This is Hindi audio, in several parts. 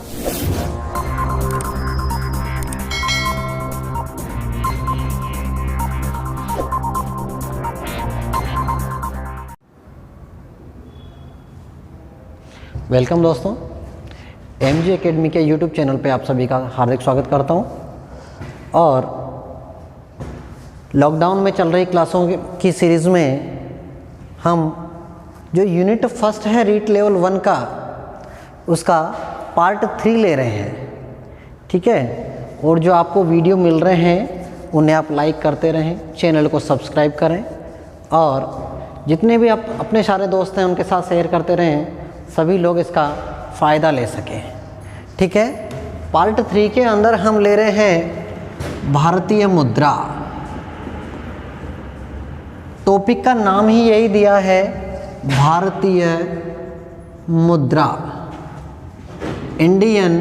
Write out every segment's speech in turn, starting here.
वेलकम दोस्तों, एमजी एकेडमी के यूट्यूब चैनल पे आप सभी का हार्दिक स्वागत करता हूं। और लॉकडाउन में चल रही क्लासों की सीरीज़ में हम जो यूनिट फर्स्ट है रीट लेवल 1 का, उसका पार्ट 3 ले रहे हैं। ठीक है, और जो आपको वीडियो मिल रहे हैं उन्हें आप लाइक करते रहें, चैनल को सब्सक्राइब करें और जितने भी आप अपने सारे दोस्त हैं उनके साथ शेयर करते रहें, सभी लोग इसका फ़ायदा ले सकें। ठीक है, पार्ट 3 के अंदर हम ले रहे हैं भारतीय मुद्रा। टॉपिक का नाम ही यही दिया है, भारतीय मुद्रा, इंडियन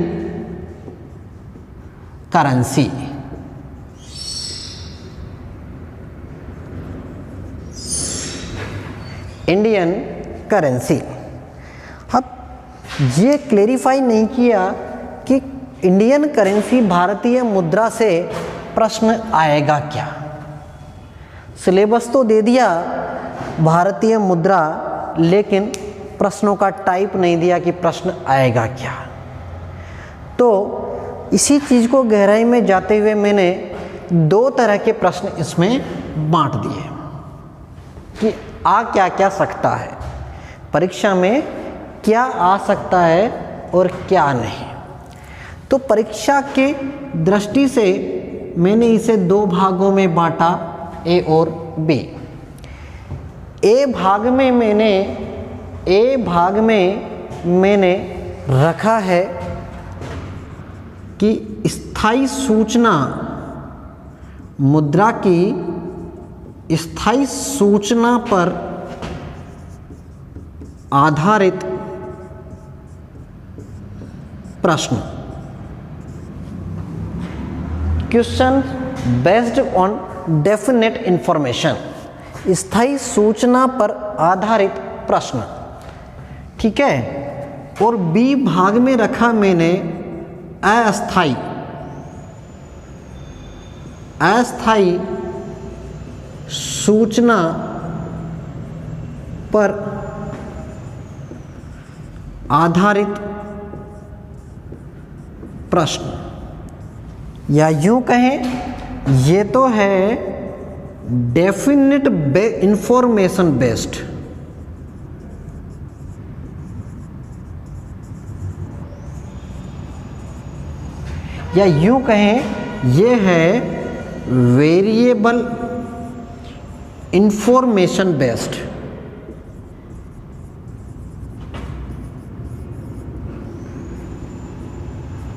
करेंसी। Indian currency. अब ये क्लेरिफाई नहीं किया कि इंडियन करेंसी भारतीय मुद्रा से प्रश्न आएगा क्या। सिलेबस तो दे दिया भारतीय मुद्रा, लेकिन प्रश्नों का टाइप नहीं दिया कि प्रश्न आएगा क्या। तो इसी चीज़ को गहराई में जाते हुए मैंने 2 तरह के प्रश्न इसमें बांट दिए कि आ क्या क्या सकता है, परीक्षा में क्या आ सकता है और क्या नहीं। तो परीक्षा के दृष्टि से मैंने इसे 2 भागों में बांटा, ए और बी। ए भाग में मैंने रखा है कि स्थायी सूचना, मुद्रा की स्थायी सूचना पर आधारित प्रश्न, question based on definite information, स्थायी सूचना पर आधारित प्रश्न। ठीक है, और बी भाग में रखा मैंने अस्थायी सूचना पर आधारित प्रश्न, या यूं कहें ये तो है डेफिनेट इंफॉर्मेशन बेस्ड। या यूं कहें ये है वेरिएबल इंफॉर्मेशन बेस्ड।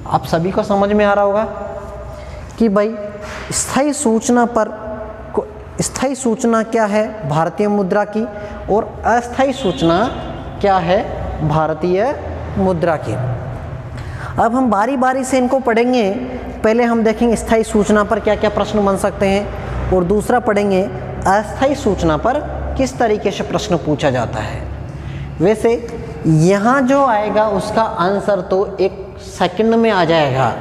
आप सभी को समझ में आ रहा होगा कि भाई स्थायी सूचना क्या है भारतीय मुद्रा की और अस्थायी सूचना क्या है भारतीय मुद्रा की। अब हम बारी बारी से इनको पढ़ेंगे। पहले हम देखेंगे स्थायी सूचना पर क्या क्या प्रश्न बन सकते हैं, और दूसरा पढ़ेंगे अस्थायी सूचना पर किस तरीके से प्रश्न पूछा जाता है। वैसे यहाँ जो आएगा उसका आंसर तो 1 सेकंड में आ जाएगा,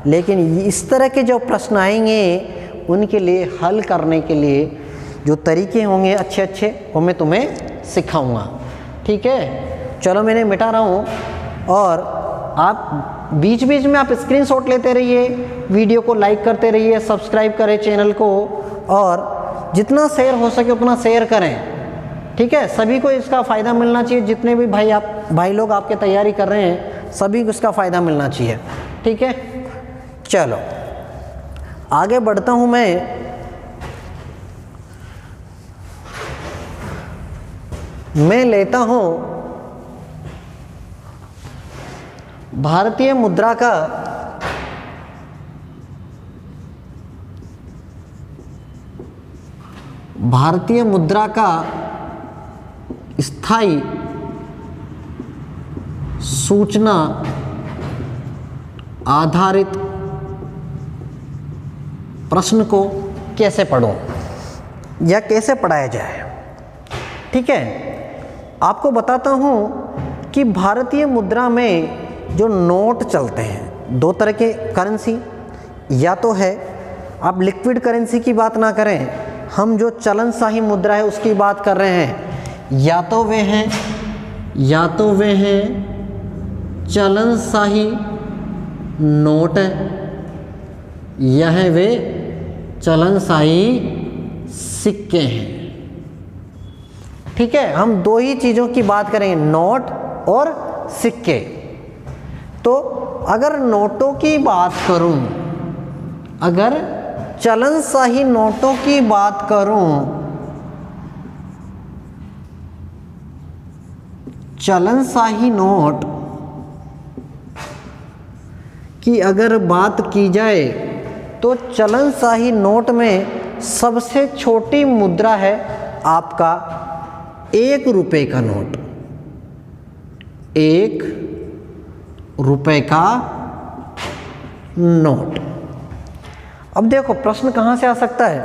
लेकिन इस तरह के जो प्रश्न आएंगे उनके लिए हल करने के लिए जो तरीके होंगे अच्छे अच्छे, वो मैं तुम्हें सिखाऊंगा। ठीक है, चलो मैंने मिटा रहा हूँ, और आप बीच बीच में आप स्क्रीनशॉट लेते रहिए, वीडियो को लाइक करते रहिए, सब्सक्राइब करें चैनल को, और जितना शेयर हो सके उतना शेयर करें। ठीक है, सभी को इसका फ़ायदा मिलना चाहिए। जितने भी भाई लोग आपके तैयारी कर रहे हैं, सभी को इसका फ़ायदा मिलना चाहिए। ठीक है, चलो आगे बढ़ता हूँ मैं लेता हूँ भारतीय मुद्रा का स्थायी सूचना आधारित प्रश्न को कैसे पढ़ूं या कैसे पढ़ाया जाए। ठीक है, आपको बताता हूं कि भारतीय मुद्रा में जो नोट चलते हैं, दो तरह के करेंसी, या तो है, आप लिक्विड करेंसी की बात ना करें, हम जो चलनशाही मुद्रा है उसकी बात कर रहे हैं, या तो वे हैं चलनशाही नोट, यह वे चलनशाही सिक्के हैं। ठीक है, हम दो ही चीज़ों की बात करेंगे, नोट और सिक्के। तो अगर नोटों की बात करूं, अगर चलनशाही नोटों की बात करूं, चलनशाही नोट की अगर बात की जाए तो चलनशाही नोट में सबसे छोटी मुद्रा है आपका 1 रुपये का नोट, 1 रुपये का नोट। अब देखो प्रश्न कहाँ से आ सकता है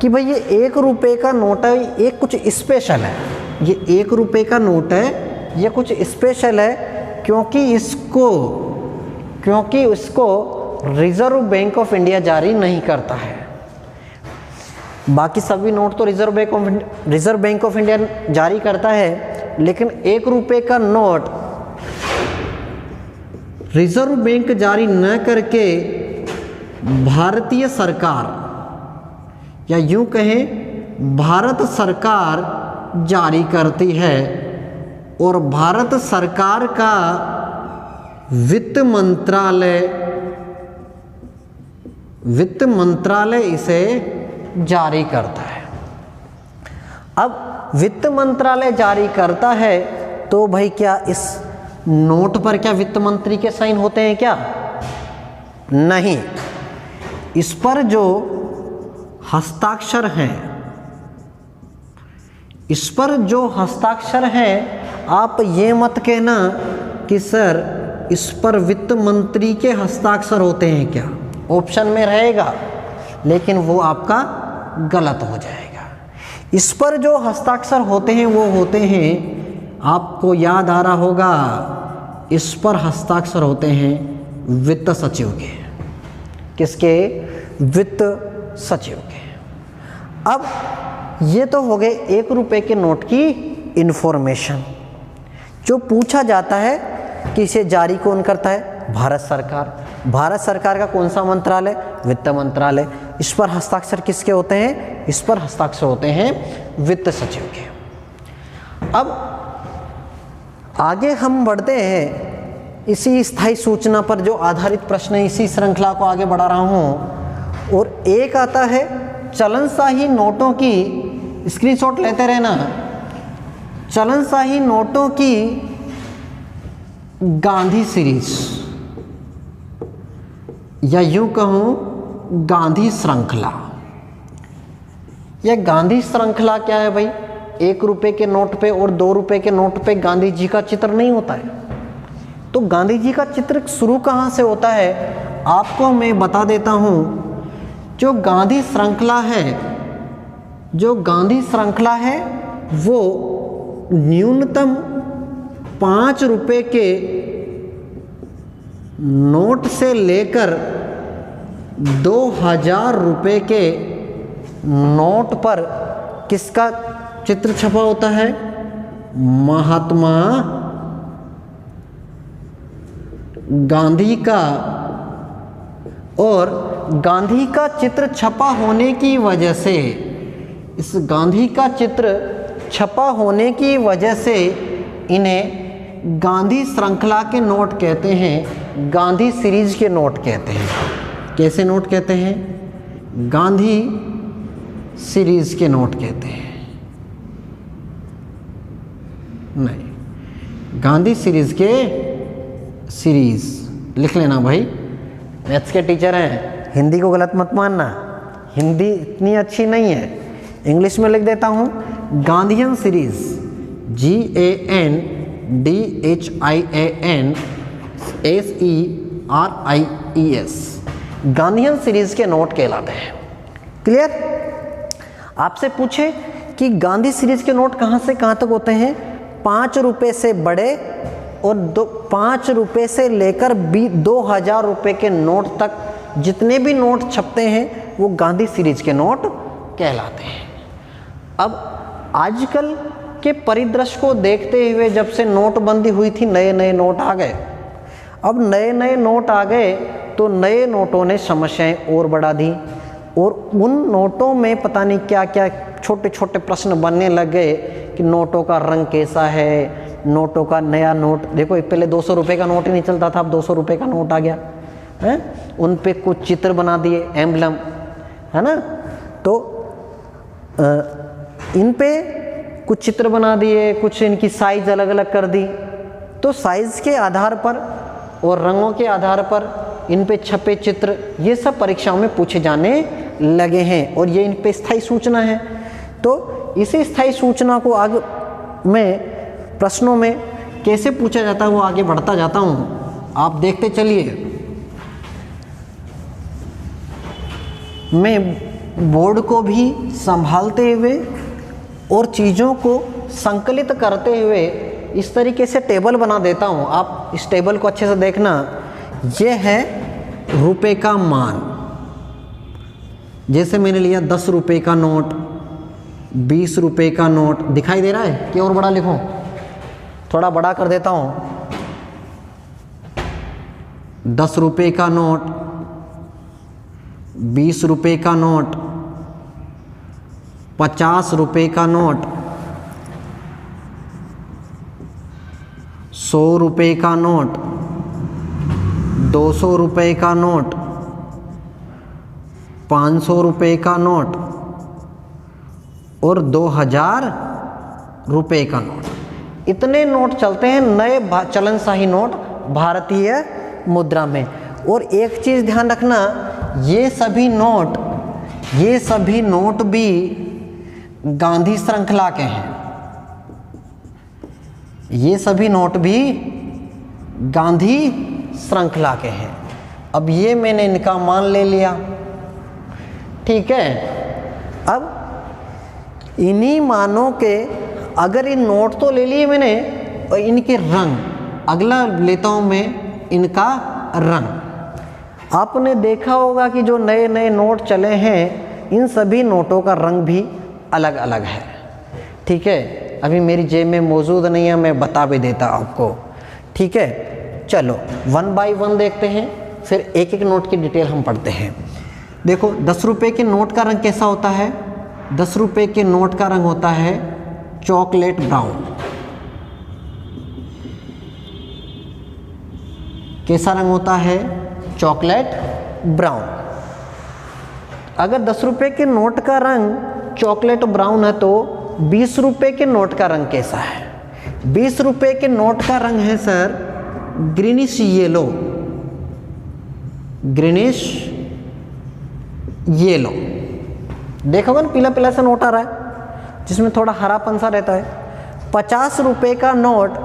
कि भाई ये 1 रुपये का नोट है, ये कुछ स्पेशल है, ये 1 रुपये का नोट है, ये कुछ स्पेशल है क्योंकि इसको रिजर्व बैंक ऑफ इंडिया जारी नहीं करता है। बाकी सभी नोट तो रिजर्व बैंक ऑफ इंडिया जारी करता है, लेकिन 1 रुपये का नोट रिजर्व बैंक जारी न करके भारतीय सरकार, या यूं कहें भारत सरकार जारी करती है, और भारत सरकार का वित्त मंत्रालय इसे जारी करता है। अब वित्त मंत्रालय जारी करता है तो भाई क्या इस नोट पर क्या वित्त मंत्री के साइन होते हैं क्या? नहीं, इस पर जो हस्ताक्षर हैं, आप ये मत कहना कि सर इस पर वित्त मंत्री के हस्ताक्षर होते हैं क्या, ऑप्शन में रहेगा, लेकिन वो आपका गलत हो जाएगा। इस पर जो हस्ताक्षर होते हैं वो होते हैं, आपको याद आ रहा होगा, इस पर हस्ताक्षर होते हैं वित्त सचिव के। किसके? वित्त सचिव के। अब ये तो हो गए 1 रुपये के नोट की इन्फॉर्मेशन। जो पूछा जाता है कि इसे जारी कौन करता है? भारत सरकार। भारत सरकार का कौन सा मंत्रालय? वित्त मंत्रालय। इस पर हस्ताक्षर किसके होते हैं? इस पर हस्ताक्षर होते हैं वित्त सचिव के। अब आगे हम बढ़ते हैं, इसी स्थायी सूचना पर जो आधारित प्रश्न है, इसी श्रृंखला को आगे बढ़ा रहा हूँ। और एक आता है चलनशाही नोटों की, स्क्रीनशॉट लेते रहना, चलनशाही नोटों की गांधी सीरीज, या यूं कहूं गांधी श्रृंखला। यह गांधी श्रृंखला क्या है भाई? 1 रुपये के नोट पे और 2 रुपये के नोट पे गांधी जी का चित्र नहीं होता है। तो गांधी जी का चित्र शुरू कहाँ से होता है आपको मैं बता देता हूँ। जो गांधी श्रृंखला है वो न्यूनतम 5 रुपये के नोट से लेकर 2000 रुपये के नोट पर किसका चित्र छपा होता है? महात्मा गांधी का। और गांधी का चित्र छपा होने की वजह से, इस गांधी का चित्र छपा होने की वजह से इन्हें गांधी श्रृंखला के नोट कहते हैं, गांधी सीरीज के नोट कहते हैं। कैसे नोट कहते हैं? गांधी सीरीज के नोट कहते हैं। नहीं, गांधी सीरीज के सीरीज लिख लेना भाई, मैथ्स के टीचर हैं, हिंदी को गलत मत मानना, हिंदी इतनी अच्छी नहीं है। इंग्लिश में लिख देता हूँ Gandhian series, GANDHIANSERIES, Gandhian series के नोट कहलाते हैं। क्लियर? आपसे पूछे कि गांधी सीरीज के नोट कहाँ से कहाँ तक होते हैं? 5 रुपये से बड़े और 5 रुपये से लेकर 2000 रुपये के नोट तक जितने भी नोट छपते हैं वो गांधी सीरीज के नोट कहलाते हैं। अब आजकल के परिदृश्य को देखते हुए जब से नोटबंदी हुई थी, नए नए नोट आ गए। अब नए नए नोट आ गए तो नए नोटों ने समस्याएं और बढ़ा दी और उन नोटों में पता नहीं क्या क्या छोटे छोटे प्रश्न बनने लग गए कि नोटों का रंग कैसा है, नोटों का नया नोट देखो, पहले 200 रुपये का नोट ही नहीं चलता था, अब 200 रुपये का नोट आ गया है। उन पे कुछ चित्र बना दिए, एम्बलम, है ना। तो इन पे कुछ चित्र बना दिए, कुछ इनकी साइज अलग अलग कर दी। तो साइज के आधार पर और रंगों के आधार पर इन पे छपे चित्र ये सब परीक्षाओं में पूछे जाने लगे हैं और ये इन पे स्थायी सूचना है। तो इसी स्थायी सूचना को आगे मैं प्रश्नों में कैसे पूछा जाता है वो आगे बढ़ता जाता हूँ, आप देखते चलिए। मैं बोर्ड को भी संभालते हुए और चीज़ों को संकलित करते हुए इस तरीके से टेबल बना देता हूँ। आप इस टेबल को अच्छे से देखना। ये है रुपए का मान, जैसे मैंने लिया 10 रुपये का नोट, 20 रुपये का नोट, दिखाई दे रहा है कि और बड़ा लिखूं? थोड़ा बड़ा कर देता हूँ। 10 रुपये का नोट, 20 रुपये का नोट, 50 रुपये का नोट, 100 रुपये का नोट, 200 रुपये का नोट, 500 रुपये का नोट और 2000 रुपये का नोट। इतने नोट चलते हैं नए चलनशाही नोट भारतीय मुद्रा में। और एक चीज़ ध्यान रखना, ये सभी नोट भी गांधी श्रृंखला के हैं। ये सभी नोट भी गांधी श्रृंखला के हैं। अब ये मैंने इनका मान ले लिया, ठीक है। अब इन्हीं मानों के अगर इन नोट तो ले लिए मैंने और इनके रंग, अगला लेता हूँ मैं इनका रंग। आपने देखा होगा कि जो नए नए नोट चले हैं इन सभी नोटों का रंग भी अलग अलग है, ठीक है। अभी मेरी जेब में मौजूद नहीं है, मैं बता भी देता आपको, ठीक है। चलो 1 बाय 1 देखते हैं, फिर एक एक नोट की डिटेल हम पढ़ते हैं। देखो 10 रुपये के नोट का रंग कैसा होता है? 10 रुपये के नोट का रंग होता है चॉकलेट ब्राउन। कैसा रंग होता है? Chocolate brown. अगर 10 रुपये के नोट का रंग चॉकलेट ब्राउन है तो 20 रुपये के नोट का रंग कैसा है? 20 रुपये के नोट का रंग है sir greenish yellow, greenish yellow. देखोगे ना पीला पीला सा नोट आ रहा है जिसमें थोड़ा हरापन सा रहता है। 50 रुपये का नोट,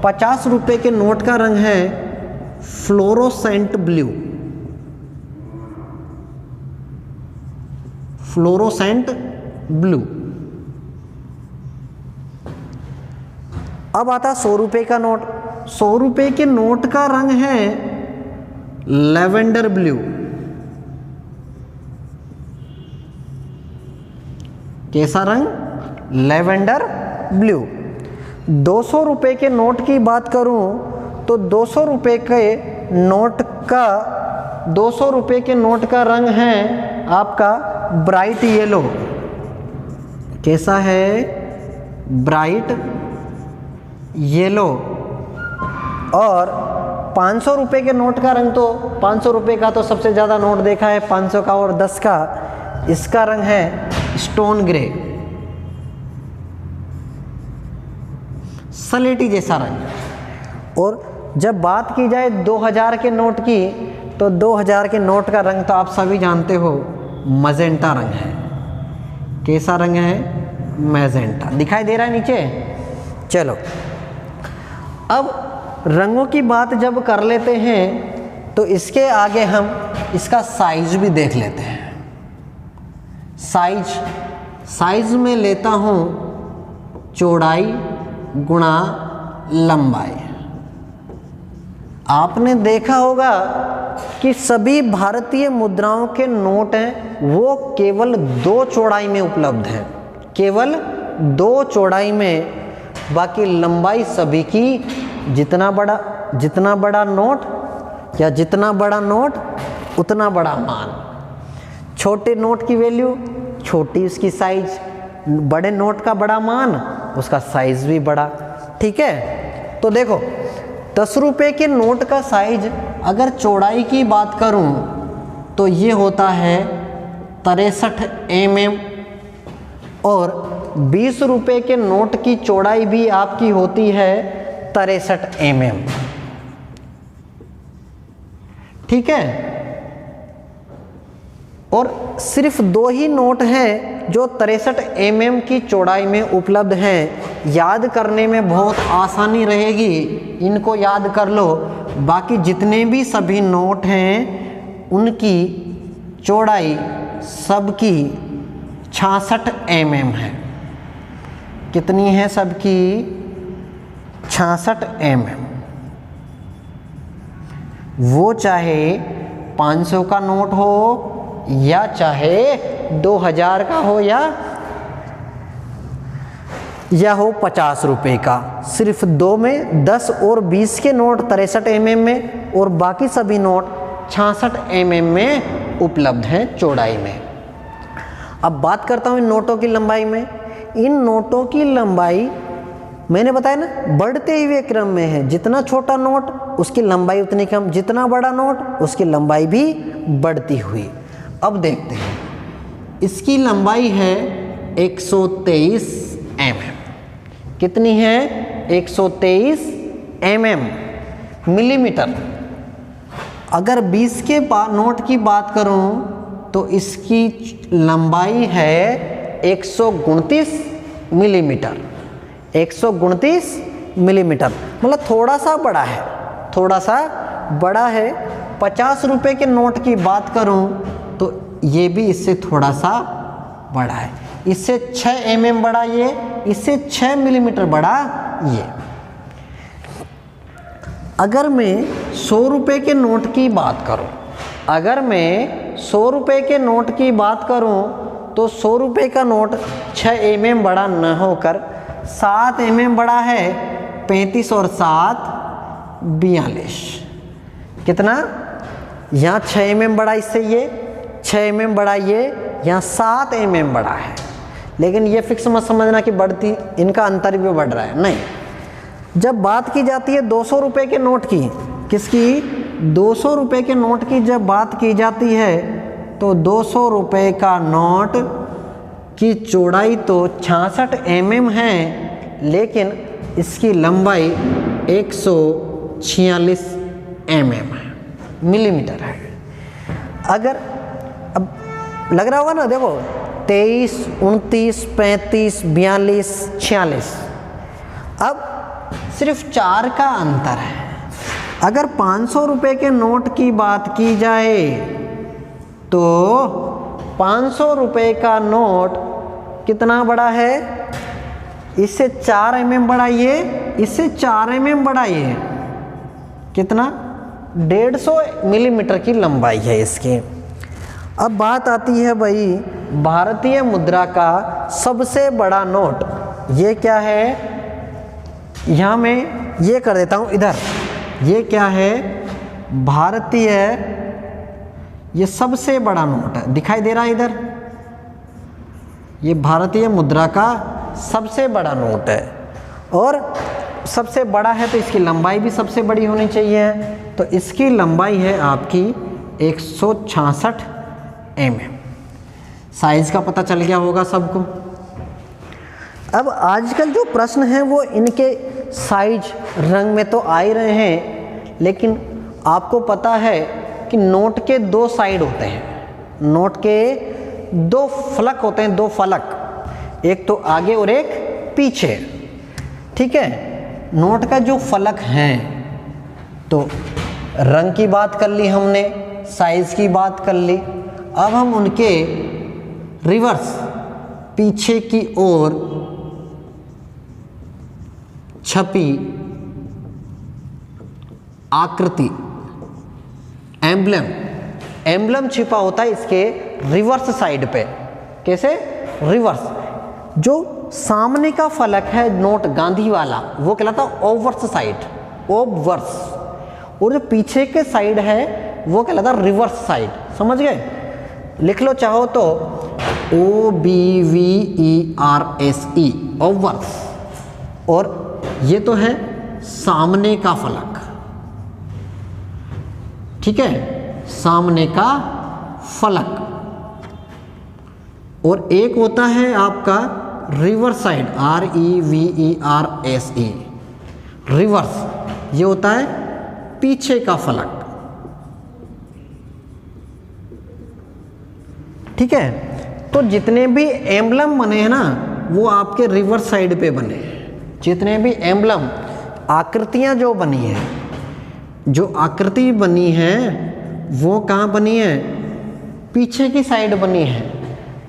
50 रुपये के नोट का रंग है फ्लोरोसेंट ब्लू, फ्लोरोसेंट ब्लू। अब आता 100 रुपये का नोट। 100 रुपये के नोट का रंग है लेवेंडर ब्लू। कैसा रंग? Lavender blue. 200 रुपये के नोट की बात करूं तो 200 रुपये के नोट का 200 रुपये के नोट का रंग है आपका ब्राइट येलो। कैसा है? Bright yellow. और 500 रुपये के नोट का रंग तो 500 रुपये का तो सबसे ज़्यादा नोट देखा है 500 का और 10 का। इसका रंग है स्टोन ग्रे, सलेटी जैसा रंग। और जब बात की जाए 2000 के नोट की तो 2000 के नोट का रंग तो आप सभी जानते हो मजेंटा रंग है। कैसा रंग है? मैजेंटा। दिखाई दे रहा है नीचे? चलो अब रंगों की बात जब कर लेते हैं तो इसके आगे हम इसका साइज भी देख लेते हैं। साइज में लेता हूँ चौड़ाई गुणा लंबाई। आपने देखा होगा कि सभी भारतीय मुद्राओं के नोट हैं वो केवल 2 चौड़ाई में उपलब्ध हैं, केवल 2 चौड़ाई में। बाकी लंबाई सभी की जितना बड़ा नोट या जितना बड़ा नोट उतना बड़ा मान। छोटे नोट की वैल्यू छोटी, उसकी साइज, बड़े नोट का बड़ा मान, उसका साइज भी बड़ा। ठीक है, तो देखो 10 रुपये के नोट का साइज अगर चौड़ाई की बात करूं तो ये होता है 63 mm, और 20 रुपये के नोट की चौड़ाई भी आपकी होती है 63 mm। ठीक है, और सिर्फ 2 ही नोट हैं जो 63 mm की चौड़ाई में उपलब्ध हैं। याद करने में बहुत आसानी रहेगी, इनको याद कर लो। बाकी जितने भी सभी नोट हैं उनकी चौड़ाई सबकी 66 mm है। कितनी है सबकी? 66 mm। वो चाहे 500 का नोट हो या चाहे 2000 का हो या हो 50 रुपए का, सिर्फ 2 में 10 और 20 के नोट 63 mm में और बाकी सभी नोट 66 mm में उपलब्ध हैं चौड़ाई में। अब बात करता हूँ इन नोटों की लंबाई में। इन नोटों की लंबाई मैंने बताया ना, बढ़ते हुए क्रम में है। जितना छोटा नोट उसकी लंबाई उतनी कम, जितना बड़ा नोट उसकी लंबाई भी बढ़ती हुई। अब देखते हैं, इसकी लंबाई है 123 mm। कितनी है? 123 mm, मिलीमीटर। अगर 20 के नोट की बात करूं तो इसकी लंबाई है 129 मिलीमीटर। 129 मिलीमीटर मतलब थोड़ा सा बड़ा है, थोड़ा सा बड़ा है। 50 रुपए के नोट की बात करूं तो ये भी इससे थोड़ा सा बड़ा है। इससे 6 mm बड़ा ये, इससे 6 मिलीमीटर बड़ा ये। अगर मैं 100 रुपए के नोट की बात करूं, अगर मैं 100 रुपए के नोट की बात करूं तो 100 रुपए का नोट 6 mm बड़ा न होकर 7 mm बड़ा है। 35 और 7 42। कितना? यहाँ 6 mm बड़ा, इससे ये 6 mm बड़ा, ये यहाँ 7 mm बड़ा है। लेकिन ये फिक्स मत समझना कि बढ़ती, इनका अंतर भी बढ़ रहा है, नहीं। जब बात की जाती है 200 रुपये के नोट की, किसकी? 200 रुपये के नोट की जब बात की जाती है तो 200 रुपये का नोट की चौड़ाई तो 66 mm है, लेकिन इसकी लंबाई 146 mm है, मिलीमीटर है। अगर अब लग रहा होगा ना, देखो 23, 29, 35, 42, 46। अब सिर्फ 4 का अंतर है। अगर 500 रुपये के नोट की बात की जाए तो 500 रुपये का नोट कितना बड़ा है? इससे 4 mm बड़ा ये, इससे 4 mm बड़ा ये। कितना? 150 मिलीमीटर की लंबाई है इसकी। अब बात आती है भाई भारतीय मुद्रा का सबसे बड़ा नोट, ये क्या है? यहाँ मैं ये कर देता हूँ इधर, ये क्या है? भारतीय, ये सबसे बड़ा नोट है, दिखाई दे रहा है इधर, ये भारतीय मुद्रा का सबसे बड़ा नोट है। और सबसे बड़ा है तो इसकी लंबाई भी सबसे बड़ी होनी चाहिए, तो इसकी लंबाई है आपकी 166 mm। साइज का पता चल गया होगा सबको। अब आजकल जो प्रश्न हैं वो इनके साइज रंग में तो आ ही रहे हैं, लेकिन आपको पता है कि नोट के 2 साइड होते हैं, नोट के 2 फलक होते हैं, 2 फलक, एक तो आगे और एक पीछे। ठीक है, नोट का जो फलक हैं तो रंग की बात कर ली हमने, साइज की बात कर ली। अब हम उनके रिवर्स पीछे की ओर छपी आकृति, एम्ब्लम, एम्ब्लम छिपा होता है इसके रिवर्स साइड पे। कैसे? रिवर्स। जो सामने का फलक है नोट गांधी वाला वो कहलाता है ओवर्स साइड, ओबवर्स, और जो पीछे के साइड है वो कहलाता है रिवर्स साइड। समझ गए? लिख लो चाहो तो OBVERSE, ओबवर्स। और ये तो है सामने का फलक, ठीक है, सामने का फलक। और एक होता है आपका रिवर्स साइड, REVERSE, रिवर्स। ये होता है पीछे का फलक, ठीक है। तो जितने भी एम्ब्लम बने हैं ना वो आपके रिवर्स साइड पे बने हैं। जितने भी एम्ब्लम, आकृतियां जो बनी हैं, जो आकृति बनी है वो कहाँ बनी है? पीछे की साइड बनी है,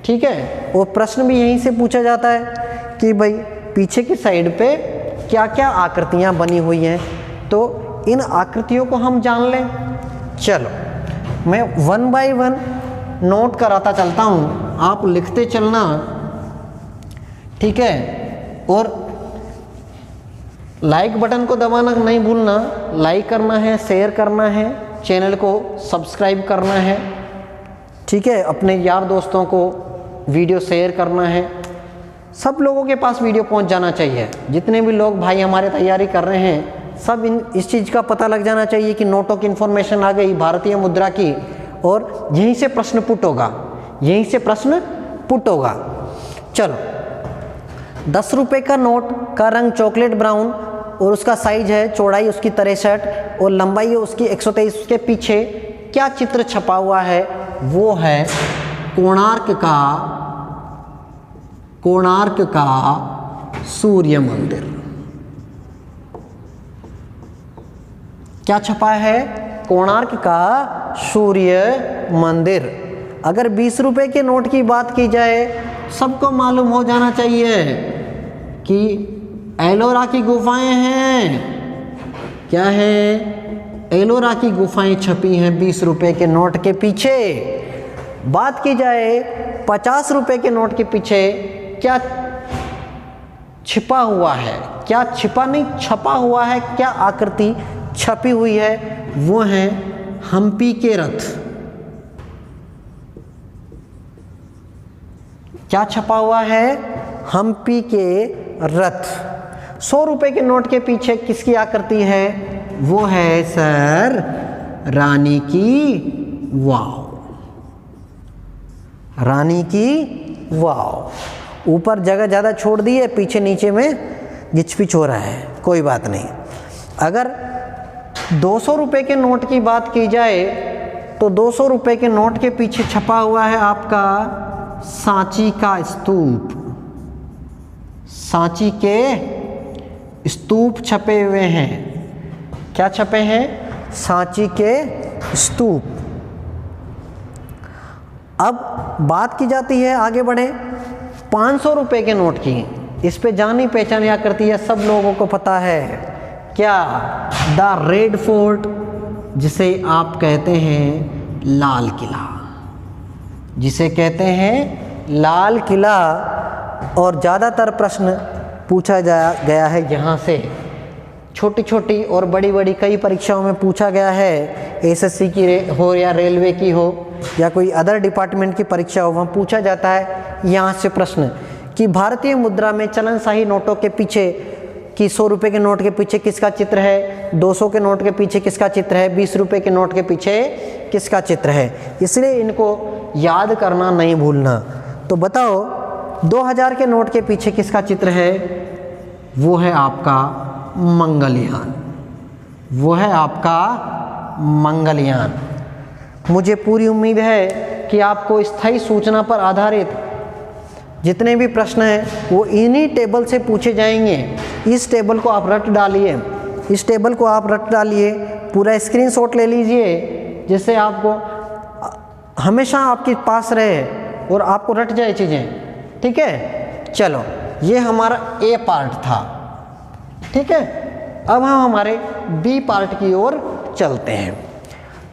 ठीक है। और प्रश्न भी यहीं से पूछा जाता है कि भाई पीछे की साइड पे क्या क्या आकृतियां बनी हुई हैं। तो इन आकृतियों को हम जान लें। चलो मैं 1 बाय 1 नोट कराता चलता हूँ, आप लिखते चलना, ठीक है। और लाइक बटन को दबाना नहीं भूलना, लाइक करना है, शेयर करना है, चैनल को सब्सक्राइब करना है, ठीक है। अपने यार दोस्तों को वीडियो शेयर करना है, सब लोगों के पास वीडियो पहुंच जाना चाहिए। जितने भी लोग भाई हमारे तैयारी कर रहे हैं सब इस चीज़ का पता लग जाना चाहिए कि नोटों की इन्फॉर्मेशन आ गई भारतीय मुद्रा की, और यहीं से प्रश्न पुट होगा, यहीं से प्रश्न पुट होगा। चलो 10 रुपये का नोट का रंग चॉकलेट ब्राउन और उसका साइज है, चौड़ाई उसकी 63 और लंबाई है उसकी 123। उसके पीछे क्या चित्र छपा हुआ है? वो है कोणार्क का सूर्य मंदिर। क्या छपा है? कोणार्क का सूर्य मंदिर। अगर 20 रुपए के नोट की बात की जाए, सबको मालूम हो जाना चाहिए कि एलोरा की गुफाएं हैं। क्या है? एलोरा की गुफाएं छपी हैं 20 रुपए के नोट के पीछे। बात की जाए 50 रुपए के नोट के पीछे क्या छिपा हुआ है, क्या छिपा नहीं छपा हुआ है, क्या आकृति छपी हुई है? वो है हम्पी के रथ। क्या छपा हुआ है? हम्पी के रथ। 100 रुपए के नोट के पीछे किसकी आकृति है? वो है सर रानी की वाव। रानी की वाव। ऊपर जगह ज़्यादा छोड़ दी है, पीछे नीचे में घिचपिच हो रहा है, कोई बात नहीं। अगर 200 रुपए के नोट की बात की जाए तो 200 रुपए के नोट के पीछे छपा हुआ है आपका सांची का स्तूप। सांची के स्तूप छपे हुए हैं। क्या छपे हैं? सांची के स्तूप। अब बात की जाती है, आगे बढ़े, 500 रुपए के नोट की। इस पे जानी पहचानी आकृति है, सब लोगों को पता है। क्या? द रेड फोर्ट, जिसे आप कहते हैं लाल किला, जिसे कहते हैं लाल किला। और ज़्यादातर प्रश्न पूछा गया है यहाँ से। छोटी छोटी और बड़ी बड़ी कई परीक्षाओं में पूछा गया है। एसएससी की हो या रेलवे की हो या कोई अदर डिपार्टमेंट की परीक्षा हो, वहाँ पूछा जाता है यहाँ से प्रश्न कि भारतीय मुद्रा में चलनशाही नोटों के पीछे कि 100 रुपये के नोट के पीछे किसका चित्र है, 200 के नोट के पीछे किसका चित्र है, 20 रुपये के नोट के पीछे किसका चित्र है। इसलिए इनको याद करना नहीं भूलना। तो बताओ 2000 के नोट के पीछे किसका चित्र है? वो है आपका मंगलयान। वो है आपका मंगलयान। मुझे पूरी उम्मीद है कि आपको स्थायी सूचना पर आधारित जितने भी प्रश्न हैं वो इन्हीं टेबल से पूछे जाएंगे। इस टेबल को आप रट डालिए, इस टेबल को आप रट डालिए, पूरा स्क्रीनशॉट ले लीजिए, जिससे आपको हमेशा आपके पास रहे और आपको रट जाए चीज़ें। ठीक है, चलो ये हमारा ए पार्ट था। ठीक है, अब हम हमारे बी पार्ट की ओर चलते हैं।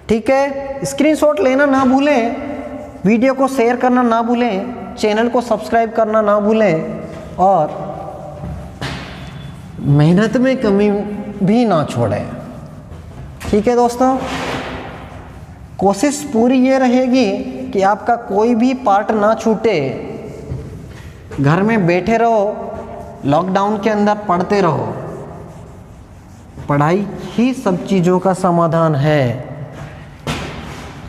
ठीक है, स्क्रीनशॉट लेना ना भूलें, वीडियो को शेयर करना ना भूलें, चैनल को सब्सक्राइब करना ना भूलें और मेहनत में कमी भी ना छोड़ें। ठीक है दोस्तों, कोशिश पूरी ये रहेगी कि आपका कोई भी पार्ट ना छूटे। घर में बैठे रहो, लॉकडाउन के अंदर पढ़ते रहो, पढ़ाई ही सब चीज़ों का समाधान है।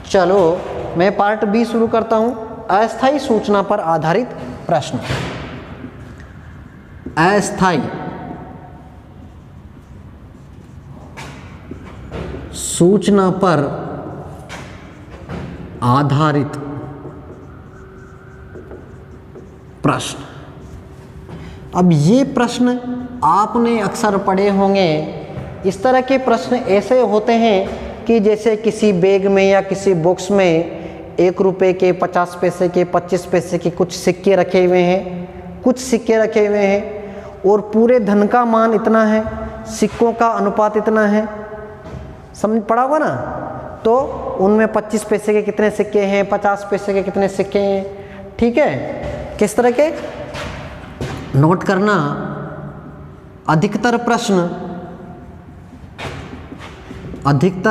चलो मैं पार्ट बी शुरू करता हूँ। अस्थायी सूचना पर आधारित प्रश्न। अस्थायी सूचना पर आधारित प्रश्न। अब ये प्रश्न आपने अक्सर पढ़े होंगे। इस तरह के प्रश्न ऐसे होते हैं कि जैसे किसी बैग में या किसी बॉक्स में 1 रुपये के, 50 पैसे के, 25 पैसे के कुछ सिक्के रखे हुए हैं, कुछ सिक्के रखे हुए हैं और पूरे धन का मान इतना है, सिक्कों का अनुपात इतना है। समझ पड़ा होगा ना? तो उनमें 25 पैसे के कितने सिक्के हैं, 50 पैसे के कितने सिक्के हैं। ठीक है, किस तरह के नोट करना। अधिकतर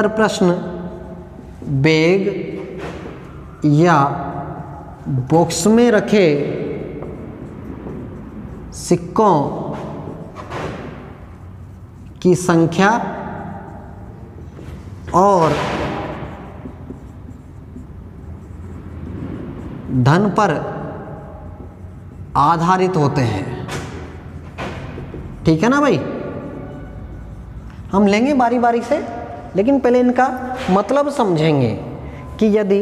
प्रश्न बैग या बॉक्स में रखे सिक्कों की संख्या और धन पर आधारित होते हैं। ठीक है ना भाई? हम लेंगे बारी बारी से, लेकिन पहले इनका मतलब समझेंगे कि यदि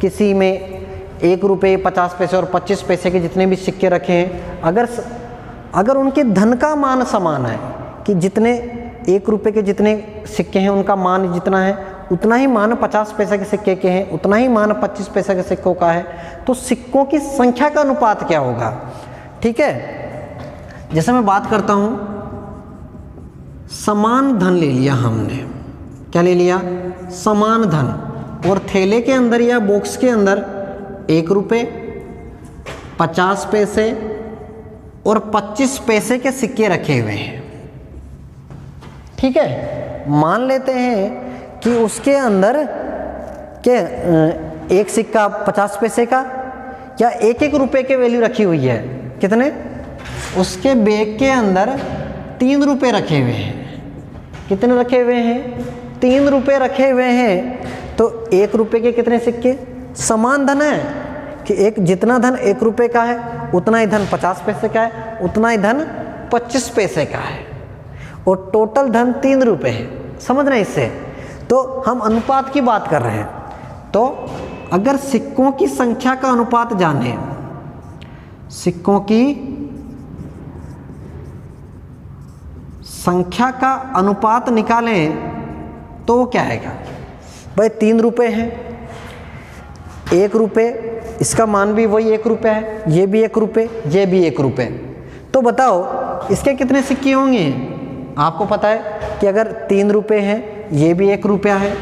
किसी में 1 रुपये, 50 पैसे और 25 पैसे के जितने भी सिक्के रखे हैं, अगर उनके धन का मान समान है कि जितने 1 रुपये के जितने सिक्के हैं उनका मान जितना है, उतना ही मान 50 पैसे के सिक्के के हैं, उतना ही मान 25 पैसे के सिक्कों का है, तो सिक्कों की संख्या का अनुपात क्या होगा? ठीक है, जैसे मैं बात करता हूँ, समान धन ले लिया हमने। क्या ले लिया? समान धन। और थैले के अंदर या बॉक्स के अंदर 1 रुपये, 50 पैसे और 25 पैसे के सिक्के रखे हुए हैं। ठीक है, मान लेते हैं कि उसके अंदर के एक सिक्का 50 पैसे का या 1-1 रुपये के वैल्यू रखी हुई है। कितने? उसके बैग के अंदर 3 रुपये रखे हुए हैं। कितने रखे हुए हैं? 3 रुपये रखे हुए हैं। तो 1 रुपये के कितने सिक्के? समान धन है कि एक जितना धन 1 रुपये का है उतना ही धन 50 पैसे का है, उतना ही धन 25 पैसे का है और टोटल धन 3 रुपये है। समझ रहे हैं इससे? तो हम अनुपात की बात कर रहे हैं। तो अगर सिक्कों की संख्या का अनुपात जाने, सिक्कों की संख्या का अनुपात निकालें तो वो क्या आएगा भाई? 3 रुपये हैं, 1 रुपये, इसका मान भी वही 1 रुपये है, ये भी 1 रुपये, ये भी 1 रुपये। तो बताओ इसके कितने सिक्के होंगे? आपको पता है कि अगर 3 रुपये हैं, ये भी 1 रुपया है,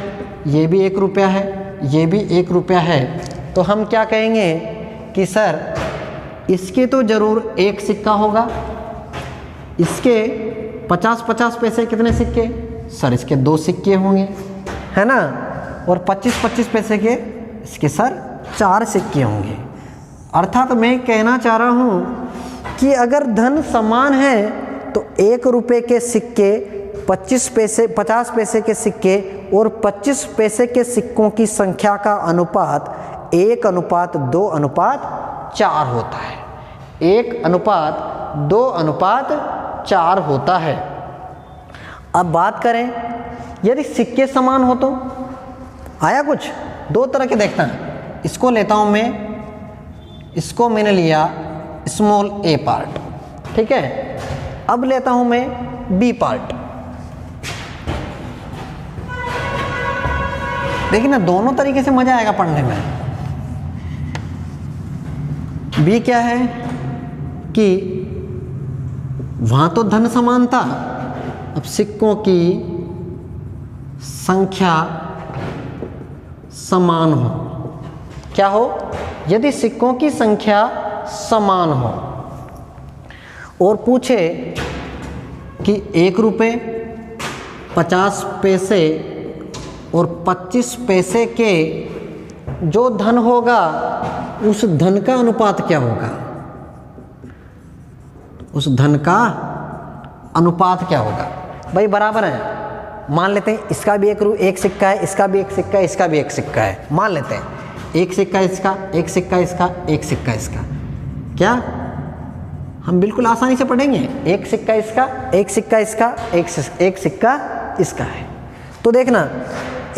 ये भी 1 रुपया है, ये भी 1 रुपया है, तो हम क्या कहेंगे कि सर इसके तो ज़रूर एक सिक्का होगा। इसके 50-50 पैसे कितने सिक्के? सर इसके 2 सिक्के होंगे, है ना? और 25-25 पैसे के इसके सर 4 सिक्के होंगे। अर्थात मैं कहना चाह रहा हूँ कि अगर धन समान है तो 1 रुपये के सिक्के, 50 पैसे के सिक्के और 25 पैसे के सिक्कों की संख्या का अनुपात 1:2:4 होता है। 1:2:4 होता है। अब बात करें यदि सिक्के समान हो तो आया कुछ? 2 तरह के देखता है। इसको लेता हूं मैं, इसको मैंने लिया स्मॉल a पार्ट, ठीक है। अब लेता हूं मैं b पार्ट। देखिए ना, दोनों तरीके से मजा आएगा पढ़ने में। b क्या है कि वहां तो धन समान था, अब सिक्कों की संख्या समान हो, क्या हो, यदि सिक्कों की संख्या समान हो और पूछे कि 1 रुपये 50 पैसे और 25 पैसे के जो धन होगा उस धन का अनुपात क्या होगा, उस धन का अनुपात क्या होगा। भाई बराबर है, मान लेते हैं इसका भी एक सिक्का है, इसका भी एक सिक्का है, इसका भी एक सिक्का है, मान लेते हैं एक सिक्का इसका, एक सिक्का इसका, एक सिक्का इसका, क्या हम बिल्कुल आसानी से पढ़ेंगे, एक सिक्का इसका, एक सिक्का इसका, एक सिक्का इसका है। तो देखना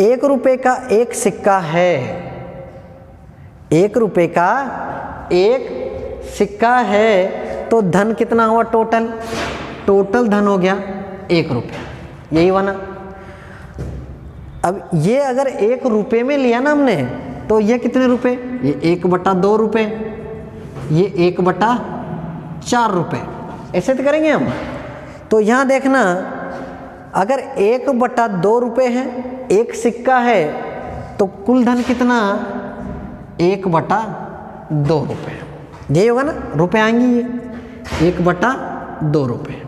1 रुपये का एक सिक्का है, 1 रुपये का एक सिक्का है, तो धन कितना हुआ टोटल, टोटल धन हो गया 1 रुपया, यही हुआ ना। अब ये अगर 1 रुपये में लिया ना हमने, तो ये कितने रुपए, ये 1/2 रुपये, ये 1/4 रुपये, ऐसे तो करेंगे हम। तो यहाँ देखना अगर 1/2 रुपये है, एक सिक्का है, तो कुल धन कितना 1/2 रुपये, यही होगा ना, रुपये आएंगे ये 1/2 रुपये।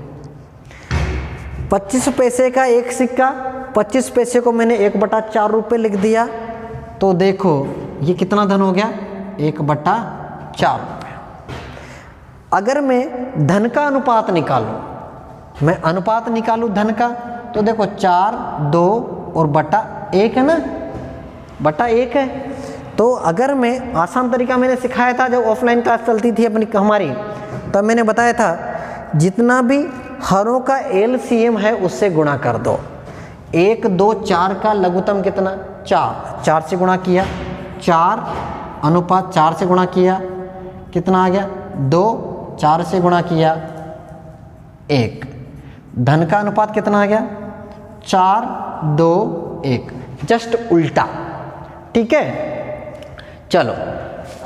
25 पैसे का एक सिक्का, 25 पैसे को मैंने 1/4 रुपये लिख दिया, तो देखो ये कितना धन हो गया 1/4 रुपये। अगर मैं धन का अनुपात निकालूं, मैं अनुपात निकालूं धन का, तो देखो 4, 2 और /1 है ना, /1 है। तो अगर मैं आसान तरीका मैंने सिखाया था जब ऑफलाइन क्लास चलती थी अपनी हमारी, तब मैंने बताया था जितना भी हरों का LCM है उससे गुणा कर दो। 1, 2, 4 का लघुत्तम कितना 4, 4 से गुणा किया, 4 अनुपात 4 से गुणा किया, कितना आ गया 2, 4 से गुणा किया 1, धन का अनुपात कितना आ गया 4, 2, 1, जस्ट उल्टा, ठीक है। चलो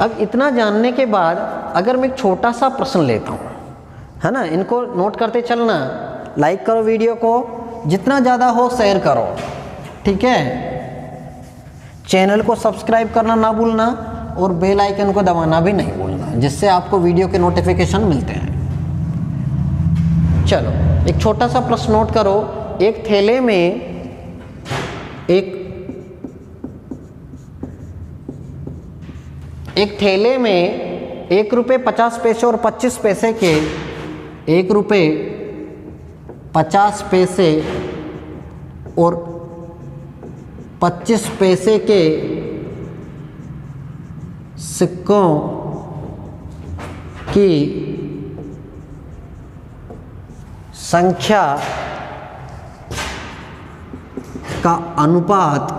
अब इतना जानने के बाद अगर मैं एक छोटा सा प्रश्न लेता हूँ, है ना, इनको नोट करते चलना, लाइक करो वीडियो को, जितना ज़्यादा हो शेयर करो, ठीक है। चैनल को सब्सक्राइब करना ना भूलना और बेल आइकन को दबाना भी नहीं भूलना, जिससे आपको वीडियो के नोटिफिकेशन मिलते हैं। चलो एक छोटा सा प्रश्न नोट करो। एक थैले में एक थैले में 1 रुपये 50 पैसे और 25 पैसे के 1 रुपये 50 पैसे और 25 पैसे के सिक्कों की संख्या का अनुपात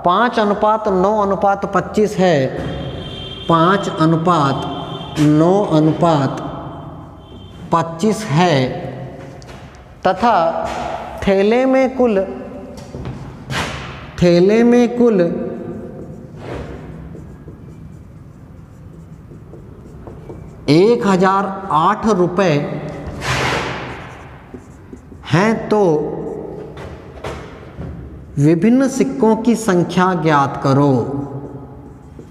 5:9:25 है, 5:9:25 है, तथा थैले में कुल 1008 रुपये हैं, तो विभिन्न सिक्कों की संख्या ज्ञात करो।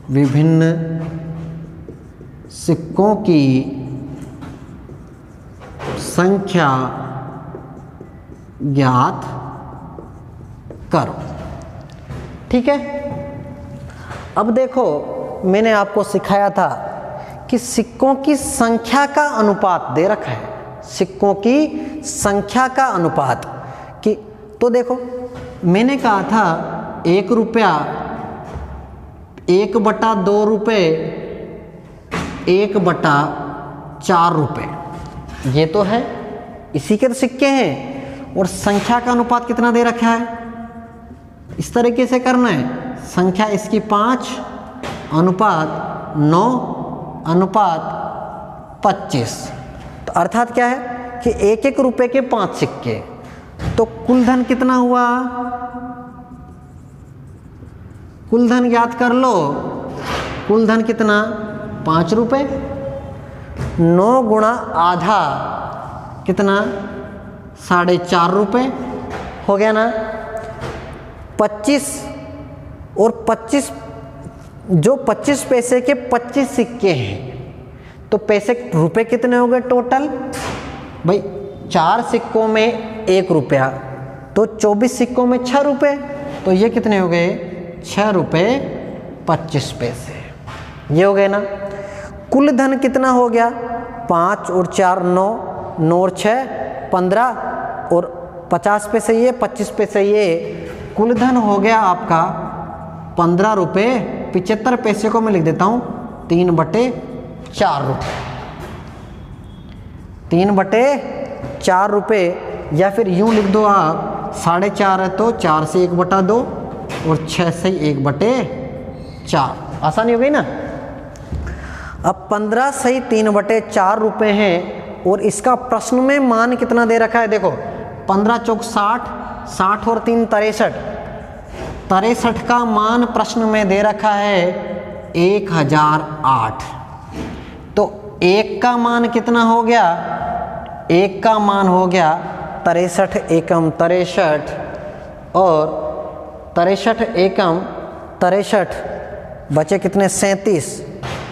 विभिन्न सिक्कों की संख्या ज्ञात करो, ठीक है। अब देखो मैंने आपको सिखाया था कि सिक्कों की संख्या का अनुपात दे रखा है, सिक्कों की संख्या का अनुपात कि, तो देखो मैंने कहा था 1 रुपया 1/2 रुपये 1/4 रुपये, ये तो है, इसी के तो सिक्के हैं। और संख्या का अनुपात कितना दे रखा है, इस तरीके से करना है, संख्या इसकी 5:9:25, तो अर्थात क्या है कि 1-1 रुपये के 5 सिक्के, तो कुल धन कितना हुआ, कुल धन ज्ञात कर लो। कुल धन कितना 5 रुपये, 9 गुणा आधा कितना, 4.5 रुपये हो गया ना। 25 और 25, जो 25 पैसे के 25 सिक्के हैं, तो पैसे रुपए कितने हो गए टोटल भाई? 4 सिक्कों में 1 रुपया, तो 24 सिक्कों में 6 रुपये, तो ये कितने हो गए? 6 रुपये 25 पैसे। ये हो गए ना। कुल धन कितना हो गया? 5 और 4 9, 9 और 6 15, और 50 पैसे ये, 25 पैसे ये। कुल धन हो गया आपका 15 रुपये 75 पैसे को मैं लिख देता हूँ 3/4 रुपये। 3/4 रुपये, या फिर यूँ लिख दो आप 4.5 है तो 4 से 1/2 और 6 से 1/4। आसानी हो गई ना। अब 15 सही 3/4 रुपये हैं, और इसका प्रश्न में मान कितना दे रखा है? देखो 15 चौक 60, 60 और 3 63, 63 का मान प्रश्न में दे रखा है 1008। तो 1 का मान कितना हो गया? 1 का मान हो गया 63 एकम 63, और 63 एकम 63 बचे कितने? 37,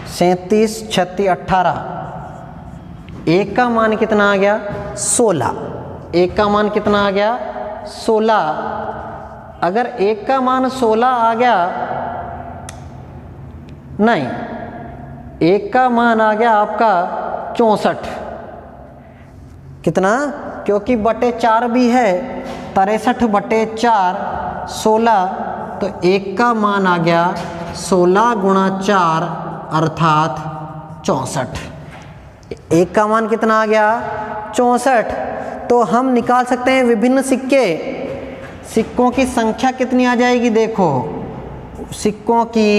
37 36 18। 1 का मान कितना आ गया? 16। 1 का मान कितना आ गया? 16। अगर 1 का मान 16 आ गया, नहीं, 1 का मान आ गया आपका 64। कितना? क्योंकि बटे 4 भी है, 63/4 16, तो 1 का मान आ गया 16 गुणा 4 अर्थात 64। 1 का मान कितना आ गया? 64। तो हम निकाल सकते हैं विभिन्न सिक्के। सिक्कों की संख्या कितनी आ जाएगी? देखो सिक्कों की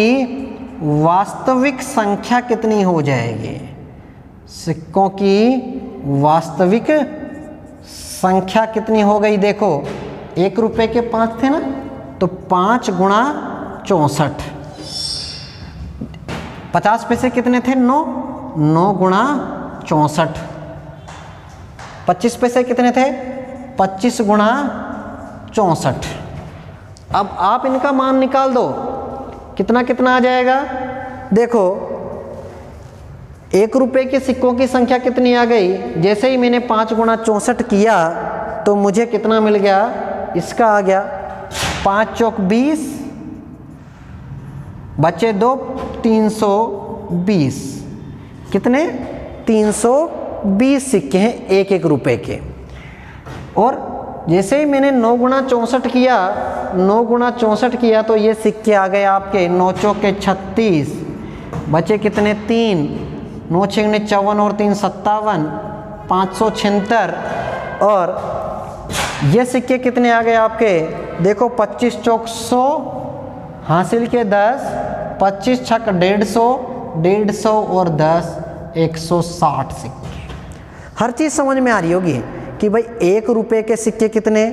वास्तविक संख्या कितनी हो जाएगी? सिक्कों की वास्तविक संख्या कितनी हो गई? देखो 1 रुपये के 5 थे ना, तो 5 गुणा 64। 50 पैसे कितने थे? 9, 9 गुणा 64। 25 पैसे कितने थे? 25 गुणा 64। अब आप इनका मान निकाल दो, कितना कितना आ जाएगा? देखो 1 रुपये के सिक्कों की संख्या कितनी आ गई? जैसे ही मैंने 5 गुणा 64 किया तो मुझे कितना मिल गया? इसका आ गया 5 चौक 20, बचे 2, 320। कितने? 320 सिक्के हैं 1-1 रुपये के। और जैसे ही मैंने 9 गुणा 64 किया, 9 गुणा 64 किया, तो ये सिक्के आ गए आपके 9 चौक के 36, बचे कितने? 3, 9 6 54 और 3 57, 576। और ये सिक्के कितने आ गए आपके? देखो 25 चौक 100, हासिल के 10, 25 छक 150, 150 और 10 160 सिक्के। हर चीज़ समझ में आ रही होगी कि भाई 1 रुपये के सिक्के कितने?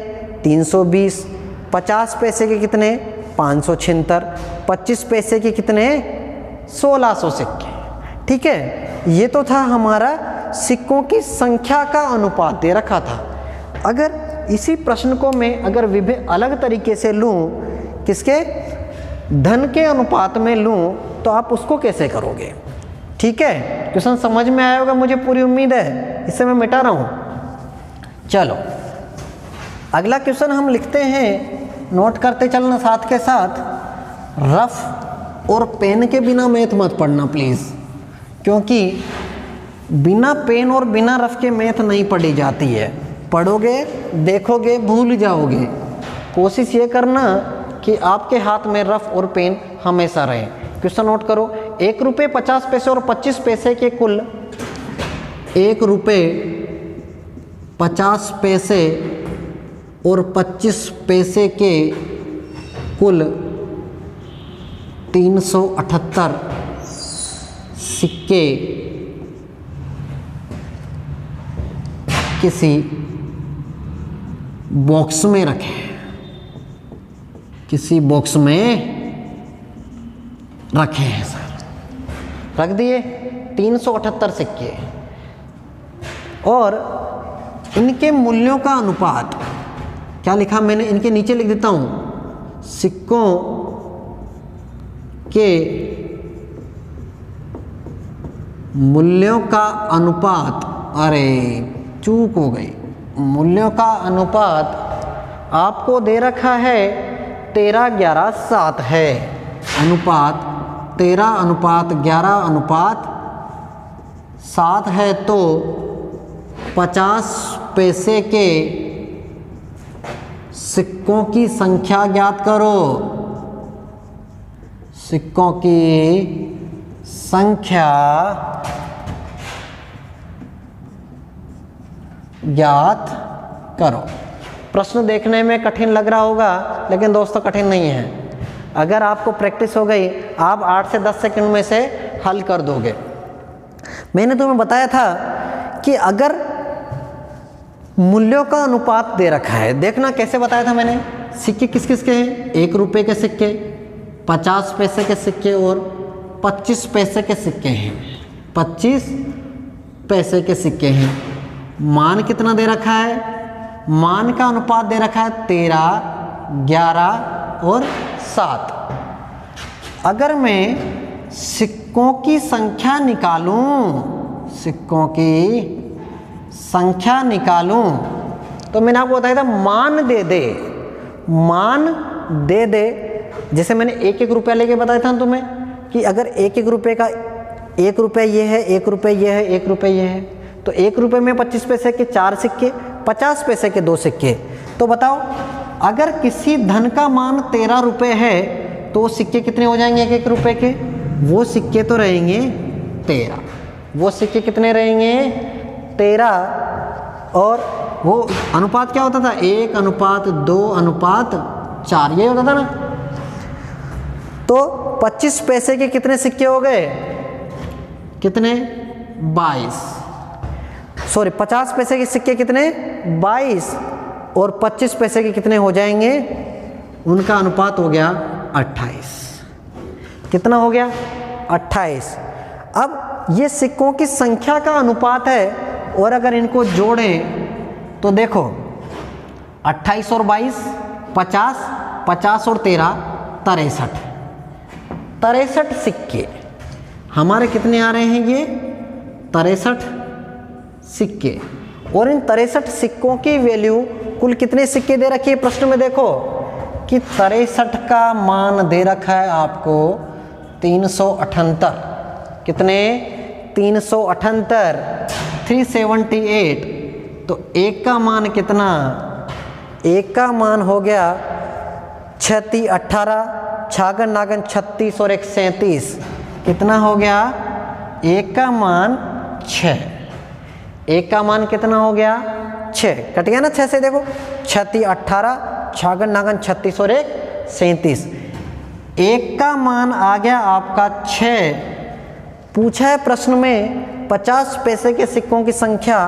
320। 50 पैसे के कितने? 576। 25 पैसे के कितने? 1600 सिक्के। ठीक है, ये तो था हमारा सिक्कों की संख्या का अनुपात दे रखा था। अगर इसी प्रश्न को मैं अगर विभिन्न अलग तरीके से लूँ, किसके? धन के अनुपात में लूँ, तो आप उसको कैसे करोगे? ठीक है, क्वेश्चन समझ में आया होगा, मुझे पूरी उम्मीद है। इसे मैं मिटा रहा हूँ। चलो अगला क्वेश्चन हम लिखते हैं, नोट करते चलना साथ के साथ। रफ और पेन के बिना मैथ मत पढ़ना प्लीज़, क्योंकि बिना पेन और बिना रफ के मैथ नहीं पढ़ी जाती है। पढ़ोगे, देखोगे, भूल जाओगे। कोशिश ये करना कि आपके हाथ में रफ और पेन हमेशा रहे। क्वेश्चन नोट करो। 1 रुपये 50 पैसे और 25 पैसे के कुल 1 रुपये 50 पैसे और 25 पैसे के कुल 378 सिक्के किसी बॉक्स में रखें। किसी बॉक्स में रखे हैं सर, रख दिए 378 सिक्के। और इनके मूल्यों का अनुपात, क्या लिखा मैंने, इनके नीचे लिख देता हूँ, सिक्कों के मूल्यों का अनुपात, अरे चूक हो गई, मूल्यों का अनुपात आपको दे रखा है 13:11:7 है। अनुपात 13:11:7 है, तो 50 पैसे के सिक्कों की संख्या ज्ञात करो। सिक्कों की संख्या ज्ञात करो। प्रश्न देखने में कठिन लग रहा होगा, लेकिन दोस्तों कठिन नहीं है। अगर आपको प्रैक्टिस हो गई, आप 8 से 10 सेकंड में से हल कर दोगे। मैंने तुम्हें बताया था कि अगर मूल्यों का अनुपात दे रखा है, देखना कैसे बताया था मैंने। सिक्के किस किस के हैं? 1 रुपये के सिक्के, 50 पैसे के सिक्के और 25 पैसे के सिक्के हैं। 25 पैसे के सिक्के हैं। मान कितना दे रखा है? मान का अनुपात दे रखा है 13, 11 और 7। अगर मैं सिक्कों की संख्या निकालूं, सिक्कों की संख्या निकालूं, तो मैंने आपको बताया था मान दे दे, मान दे दे। जैसे मैंने 1-1 रुपया लेके बताया था तुम्हें कि अगर 1-1 रुपये का 1 रुपया ये है, 1 रुपये ये है, 1 रुपये ये है, तो 1 रुपये में 25 पैसे के 4 सिक्के, 50 पैसे के 2 सिक्के। तो बताओ, अगर किसी धन का मान 13 रुपये है तो वो सिक्के कितने हो जाएंगे 1-1 रुपये के? वो सिक्के तो रहेंगे 13। वो सिक्के कितने रहेंगे? 13। और वो अनुपात क्या होता था? 1:2:4, ये होता था ना। तो 25 पैसे के कितने सिक्के हो गए? कितने? 22। सॉरी, 50 पैसे के सिक्के कितने? 22। और 25 पैसे के कितने हो जाएंगे? उनका अनुपात हो गया 28। कितना हो गया? 28। अब ये सिक्कों की संख्या का अनुपात है, और अगर इनको जोड़ें तो देखो 28 और 22 50, 50 और 13 63। 63 सिक्के हमारे कितने आ रहे हैं? ये 63 सिक्के। और इन 63 सिक्कों की वैल्यू, कुल कितने सिक्के दे रखी है प्रश्न में? देखो कि 63 का मान दे रखा है आपको 378। कितने? 378, 378। तो एक का मान कितना? एक का मान हो गया 36, 18, छागन नागन 36 और 1 37। कितना हो गया? एक का मान 6। एक का मान कितना हो गया? 6। कट गया ना 6 से? देखो 36, 18, छागन नागन 36 और 1 37। एक का मान आ गया आपका 6। पूछा है प्रश्न में 50 पैसे के सिक्कों की संख्या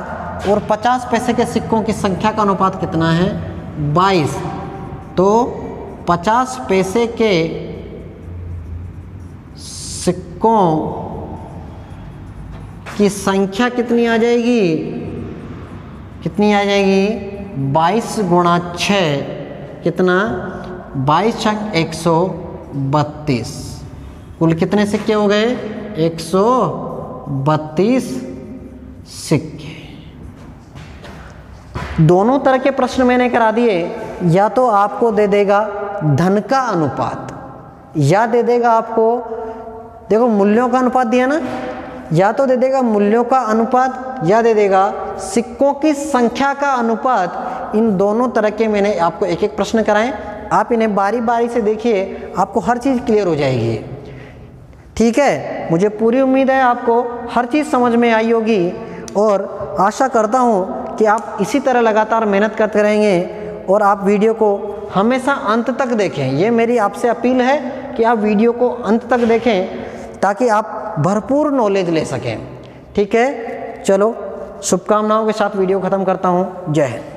और 50 पैसे के सिक्कों की संख्या का अनुपात कितना है? 22। तो 50 पैसे के सिक्कों की संख्या कितनी आ जाएगी? कितनी आ जाएगी? 22 गुणा 6, कितना? 22 छक 132। कुल कितने सिक्के हो गए? 132 सिक्के। दोनों तरह के प्रश्न मैंने करा दिए। या तो आपको दे देगा धन का अनुपात, या दे देगा आपको, देखो मूल्यों का अनुपात दिया ना, या तो दे देगा मूल्यों का अनुपात, या दे देगा सिक्कों की संख्या का अनुपात। इन दोनों तरह के मैंने आपको एक एक प्रश्न कराए। आप इन्हें बारी बारी से देखिए, आपको हर चीज़ क्लियर हो जाएगी। ठीक है, मुझे पूरी उम्मीद है आपको हर चीज़ समझ में आई होगी, और आशा करता हूँ कि आप इसी तरह लगातार मेहनत करते रहेंगे और आप वीडियो को हमेशा अंत तक देखें। ये मेरी आपसे अपील है कि आप वीडियो को अंत तक देखें ताकि आप भरपूर नॉलेज ले सकें। ठीक है, चलो शुभकामनाओं के साथ वीडियो ख़त्म करता हूँ। जय हिंद।